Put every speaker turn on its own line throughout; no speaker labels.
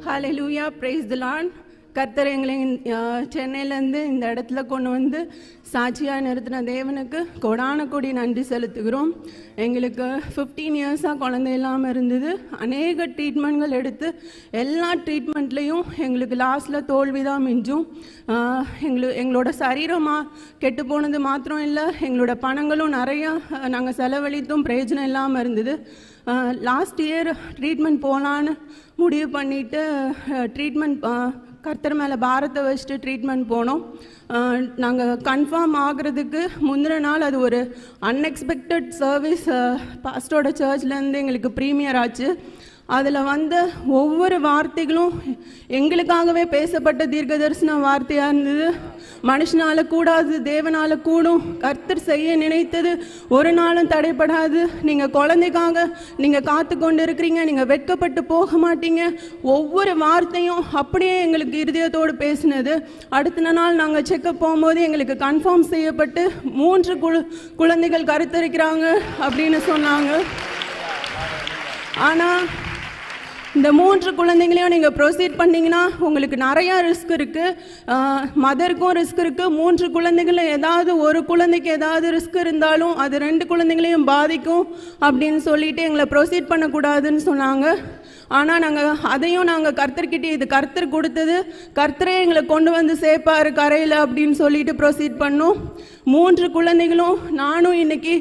Hallelujah, praise the Lord. கர்த்தர் எங்களை சென்னையிலேருந்து இந்த இடத்துல கொண்டு வந்து சாட்சியாக நிறுத்தின தேவனுக்கு கொடான கொடி நன்றி செலுத்துகிறோம். எங்களுக்கு 15 இயர்ஸாக குழந்தை இல்லாமல் இருந்தது. அநேக ட்ரீட்மெண்ட்கள் எடுத்து எல்லா ட்ரீட்மெண்ட்லேயும் எங்களுக்கு லாஸ்ட்டில் தோல்வி தான் மிஞ்சும். எங்களோட சரீரமாக கெட்டு போனது மாத்திரம் இல்லை, எங்களோட பணங்களும் நிறையா நாங்கள் செலவழித்தும் பிரயோஜனம் இல்லாமல் இருந்தது. லாஸ்ட் இயர் ட்ரீட்மெண்ட் போகலான்னு முடிவு பண்ணிவிட்டு ட்ரீட்மெண்ட் கர்த்தர் மேலே பாரத்தை வச்சுட்டு ட்ரீட்மெண்ட் போனோம். நாங்கள் கன்ஃபார்ம் ஆகிறதுக்கு முந்தின நாள் அது ஒரு அன்எக்ஸ்பெக்டட் சர்வீஸ் பாஸ்டரோட சர்ச்லேருந்து எங்களுக்கு ப்ரீமியர் ஆச்சு. அதில் வந்த ஒவ்வொரு வார்த்தைகளும் எங்களுக்காகவே பேசப்பட்ட தீர்க்க தரிசன வார்த்தையாக இருந்தது. மனுஷனால் கூடாது, தேவனால் கூடும். கர்த்தர் செய்ய நினைத்தது ஒரு நாளும் தடைப்படாது. நீங்கள் குழந்தைக்காக நீங்கள் காத்து கொண்டு இருக்கிறீங்க, நீங்கள் வெட்கப்பட்டு போக மாட்டீங்க. ஒவ்வொரு வார்த்தையும் அப்படியே எங்களுக்கு இருதயத்தோடு பேசினது. அடுத்த நாள் நாங்கள் செக்கப் போகும்போது எங்களுக்கு கன்ஃபார்ம் செய்யப்பட்டு 3 குழந்தைகள் கருத்தரிக்கிறாங்க அப்படின்னு சொன்னாங்க. ஆனால் இந்த 3 குழந்தைங்களையும் நீங்கள் ப்ரொசீட் பண்ணிங்கன்னா உங்களுக்கு நிறையா ரிஸ்க் இருக்குது. மதருக்கும் ரிஸ்க் இருக்குது. 3 குழந்தைகளில் ஏதாவது ஒரு குழந்தைக்கு ஏதாவது ரிஸ்க் இருந்தாலும் அது 2 குழந்தைங்களையும் பாதிக்கும் அப்படின்னு சொல்லிட்டு எங்களை ப்ரொசீட் பண்ணக்கூடாதுன்னு சொன்னாங்க. ஆனால் நாங்கள் கர்த்தர்கிட்ட இது கர்த்தர் கொடுத்தது, கர்த்தரே எங்களை கொண்டு வந்து சேர்ப்பார் கரையில் அப்படின்னு சொல்லிட்டு ப்ரொசீட் பண்ணோம். 3 குழந்தைகளும் நானும் இன்னைக்கு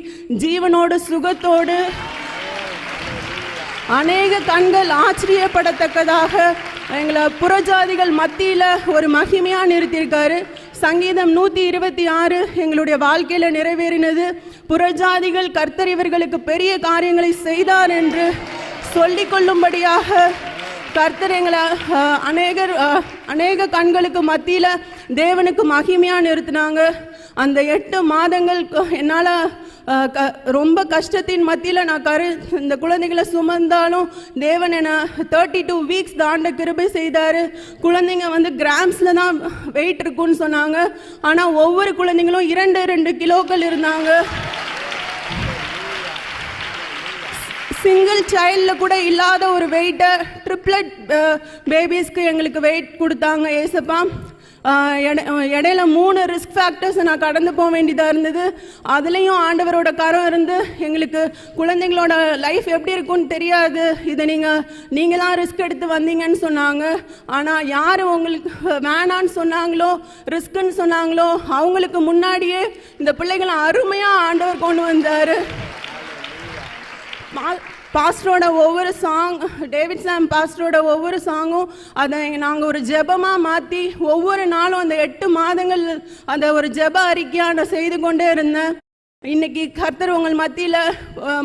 ஜீவனோட சுகத்தோடு அநேக கண்கள் ஆச்சரியப்படத்தக்கதாக எங்களை புறஜாதிகள் மத்தியில் ஒரு மகிமையாக நிறுத்தியிருக்காரு. சங்கீதம் 126 எங்களுடைய வாழ்க்கையில் நிறைவேறினது. புறஜாதிகள் கர்த்தர் இவர்களுக்கு பெரிய காரியங்களை செய்தார் என்று சொல்லிக்கொள்ளும்படியாக கர்த்தர் எங்களை அநேக கண்களுக்கு மத்தியில் தேவனுக்கு மகிமையாக நிறுத்தினாங்க. அந்த 8 மாதங்கள் என்னால் ரொம்ப கஷ்டத்தின் மத்தியில் நான் இந்த குழந்தைகளை சுமந்தாலும் தேவன் என்னை 32 வீக்ஸ் தாண்ட கிருபை செய்தார். குழந்தைங்க கிராம்ஸில் தான் வெயிட் இருக்குன்னு சொன்னாங்க. ஆனால் ஒவ்வொரு குழந்தைங்களும் 2 கிலோக்கள் இருந்தாங்க. சிங்கிள் சைல்டில் கூட இல்லாத ஒரு வெயிட்டை ட்ரிப்ளட் பேபிஸ்க்கு எங்களுக்கு வெயிட் கொடுத்தாங்க ஏசப்பா. இடையில 3 ரிஸ்க் ஃபேக்டர்ஸை நான் கடந்து போக வேண்டியதாக இருந்தது. அதுலேயும் ஆண்டவரோட கரம் இருந்து எங்களுக்கு குழந்தைங்களோட லைஃப் எப்படி இருக்குன்னு தெரியாது, இதை நீங்கள் தான் ரிஸ்க் எடுத்து வந்தீங்கன்னு சொன்னாங்க. ஆனால் யார் உங்களுக்கு வேணான்னு சொன்னாங்களோ, ரிஸ்க்குன்னு சொன்னாங்களோ, அவங்களுக்கு முன்னாடியே இந்த பிள்ளைகளை அருமையாக ஆண்டவர் கொண்டு வந்தார். பாஸ்டரோட ஒவ்வொரு சாங், டேவிட் சாம் பாஸ்டரோட ஒவ்வொரு சாங்கும் அதை நாங்கள் ஒரு ஜெபமாக மாற்றி ஒவ்வொரு நாளும் அந்த 8 மாதங்கள் அந்த ஒரு ஜெப அறிக்கையாக நான் செய்து கொண்டே இருந்தேன். இன்னைக்கு கர்த்தர் உங்கள் மத்தியில்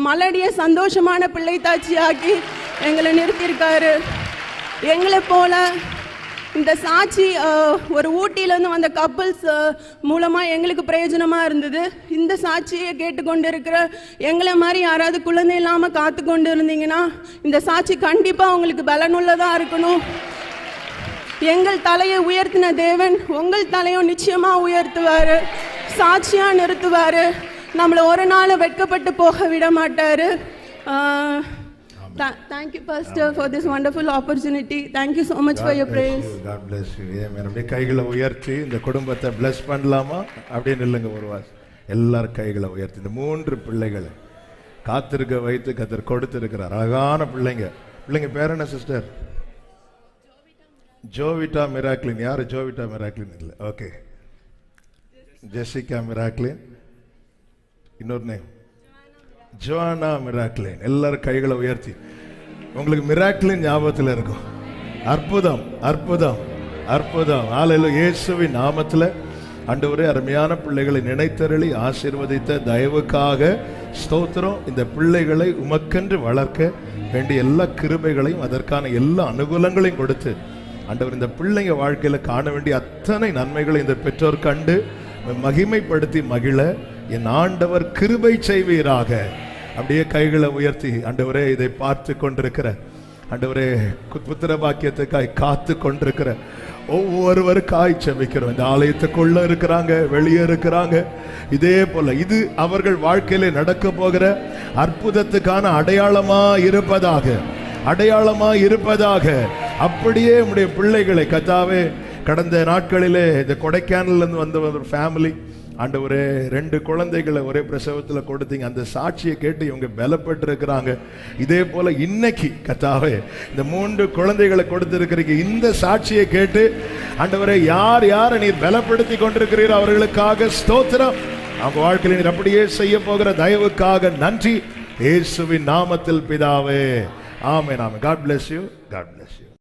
மலடிய சந்தோஷமான பிள்ளை தாட்சியாக்கி எங்களை நிறுத்தியிருக்காரு. எங்களை போல இந்த சாட்சி ஒரு ஊட்டியிலேருந்து வந்த கப்பல்ஸ் மூலமாக எங்களுக்கு பிரயோஜனமாக இருந்தது. இந்த சாட்சியை கேட்டுக்கொண்டு இருக்கிற எங்களை மாதிரி யாராவது குழந்தை இல்லாமல் காத்து கொண்டு இருந்தீங்கன்னா இந்த சாட்சி கண்டிப்பாக உங்களுக்கு பலனுள்ளதாக இருக்கணும். எங்கள் தலையை உயர்த்தின தேவன் உங்கள் தலையும் நிச்சயமாக உயர்த்துவார், சாட்சியாக நிறுத்துவார். நம்மளை ஒரு நாள் வெட்கப்பட்டு போக விட மாட்டார். Thank you, Pastor, for this wonderful opportunity. Thank you so much for your praise.
God bless you. அப்படியே கைகளை உயர்த்தி இந்த குடும்பத்தை bless பண்ணலாமா? அப்படியே நில்லுங்க ஒரு வாரம். எல்லாரும் கைகளை உயர்த்தி இந்த 3 பிள்ளைகளை காத்திருக்க வைத்து கர்த்தர் கொடுத்திருக்கிறார். அழகான பிள்ளைங்க. பேர் என்ன சிஸ்டர்? ஜோவிட்டா மிராக்லின். யாரு ஜோவிட்டா மிராக்லின்? இல்லை, ஓகே. ஜெசிகா மிராக்லின். இன்னொரு நேம் ஜோவானா மிராக்லின். எல்லாரும் கைகளை உயர்த்தி. உங்களுக்கு மிராக்லின் ஞாபகத்தில் இருக்கும். அற்புதம், அற்புதம், அற்புதம். ஹல்லேலூயா. இயேசுவின் நாமத்தில் ஆண்டவரே அருமையான பிள்ளைகளை நினைத்தருளி ஆசீர்வதித்த தயவுக்காக ஸ்தோத்திரம். இந்த பிள்ளைகளை உமக்கென்று வளர்க்க வேண்டிய எல்லா கிருபைகளையும் அதற்கான எல்லா அனுகூலங்களையும் கொடுத்து ஆண்டவர் இந்த பிள்ளைங்க வாழ்க்கையில் காண வேண்டிய அத்தனை நன்மைகளை இந்த பெற்றோர் கண்டு மகிமைப்படுத்தி மகிழ என் ஆண்டவர் கிருபை செய்வீராக. அப்படியே கைகளை உயர்த்தி ஆண்டவரே இதை பார்த்து கொண்டிருக்கிற ஆண்டவரே புத்திர பாக்கியத்துக்காய் காத்து கொண்டிருக்கிற ஒவ்வொருவருக்காய் செபிக்கிறோம். இந்த ஆலயத்துக்குள்ள இருக்கிறாங்க, வெளியே இருக்கிறாங்க. இதே போல இது அவர்கள் வாழ்க்கையில நடக்க போகிற அற்புதத்துக்கான அடையாளமா இருப்பதாக அப்படியே உம்முடைய பிள்ளைகளை கர்த்தாவே, கடந்த நாட்களிலே இந்த கொடைக்கானல்ல இருந்து வந்த ஒரு ஃபேமிலி ஆண்டவரே 2 குழந்தைகளை ஒரே பிரசவத்துல கொடுத்தீங்க. அந்த சாட்சியை கேட்டு இவங்க பலப்பட்டு இருக்கிறாங்க. இதே போல இன்னைக்கு கர்த்தாவே இந்த 3 குழந்தைகளை கொடுத்திருக்கிறீங்க. இந்த சாட்சியை கேட்டு ஆண்டவரே யார் யாரை நீர் பலப்படுத்தி கொண்டிருக்கிறீர் அவர்களுக்காக ஸ்தோத்திரம். அவங்க வாழ்க்கையில் நீர் அப்படியே செய்ய போகிற தயவுக்காக நன்றி. இயேசுவின் நாமத்தில் பிதாவே, ஆமென். ஆமென். God bless you. God bless you.